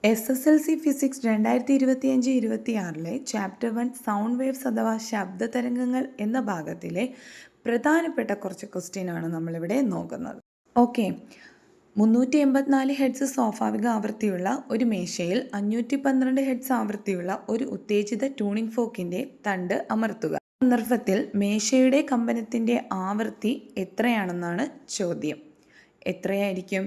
SSLC physics 2025-26 chapter 1 sound waves അഥവാ ശബ്ദതരംഗങ്ങൾ എന്ന ഭാഗത്തിലെ പ്രധാനപ്പെട്ട കുറച്ച് ക്വസ്റ്റ്യനാണ് നമ്മളിവിടെ നോക്കുന്നത്. ഓക്കെ, 384 ഹെഡ്സ് സ്വാഭാവിക ആവൃത്തിയുള്ള ഒരു മേശയിൽ 512 ഹെഡ്സ് ആവൃത്തിയുള്ള ഒരു ഉത്തേജിത ട്യൂണിംഗ് ഫോക്കിൻ്റെ തണ്ട് അമർത്തുക. സന്ദർഭത്തിൽ മേശയുടെ കമ്പനത്തിൻ്റെ ആവൃത്തി എത്രയാണെന്നാണ് ചോദ്യം. എത്രയായിരിക്കും?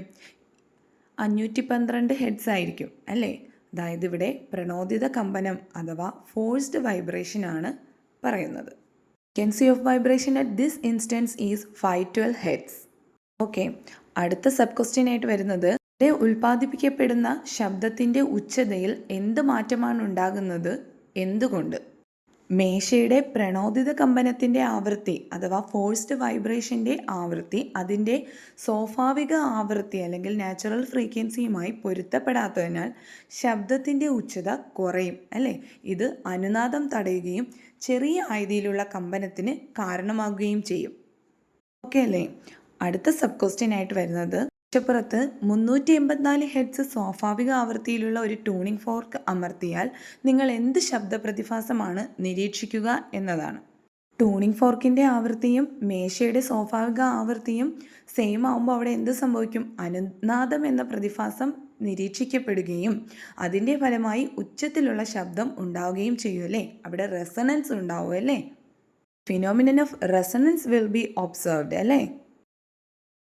512 ഹെഡ്സ് ആയിരിക്കും അല്ലേ? അതായത് ഇവിടെ പ്രണോദിത കമ്പനം അഥവാ ഫോഴ്സ്ഡ് വൈബ്രേഷൻ ആണ് പറയുന്നത്. Frequency of vibration at this instance is 512 hertz. Okay, അടുത്ത സബ് ക്വസ്റ്റ്യൻ ആയിട്ട് വരുന്നത്, ഇവിടെ ഉൽപ്പാദിപ്പിക്കപ്പെടുന്ന ശബ്ദത്തിൻ്റെ ഉച്ചതയിൽ എന്ത് മാറ്റമാണ് ഉണ്ടാകുന്നത്, എന്തുകൊണ്ട്? മേശയുടെ പ്രണോദിത കമ്പനത്തിൻ്റെ ആവൃത്തി അഥവാ ഫോഴ്സ്ഡ് വൈബ്രേഷൻ്റെ ആവൃത്തി അതിൻ്റെ സ്വാഭാവിക ആവൃത്തി അല്ലെങ്കിൽ നാച്ചുറൽ ഫ്രീക്വൻസിയുമായി പൊരുത്തപ്പെടാത്തതിനാൽ ശബ്ദത്തിൻ്റെ ഉച്ചത കുറയും അല്ലേ? ഇത് അനുനാദം തടയുകയും ചെറിയ ആയതിയിലുള്ള കമ്പനത്തിന് കാരണമാകുകയും ചെയ്യും. ഓക്കെ അല്ലേ? അടുത്ത സബ് ക്വസ്റ്റ്യൻ ആയിട്ട് വരുന്നത്, മേശപ്പുറത്ത് 384 ഹെഡ്സ് സ്വാഭാവിക ആവൃത്തിയിലുള്ള ഒരു ട്യൂണിംഗ് ഫോർക്ക് അമർത്തിയാൽ നിങ്ങൾ എന്ത് ശബ്ദ പ്രതിഭാസമാണ് നിരീക്ഷിക്കുക എന്നതാണ്. ട്യൂണിംഗ് ഫോർക്കിൻ്റെ ആവൃത്തിയും മേശയുടെ സ്വാഭാവിക ആവൃത്തിയും സെയിം ആകുമ്പോൾ അവിടെ എന്ത് സംഭവിക്കും? അനുനാദം എന്ന പ്രതിഭാസം നിരീക്ഷിക്കപ്പെടുകയും അതിൻ്റെ ഫലമായി ഉച്ചത്തിലുള്ള ശബ്ദം ഉണ്ടാവുകയും ചെയ്യും അല്ലേ? അവിടെ റെസണൻസ് ഉണ്ടാവും അല്ലേ? Phenomenon of resonance will be observed അല്ലേ?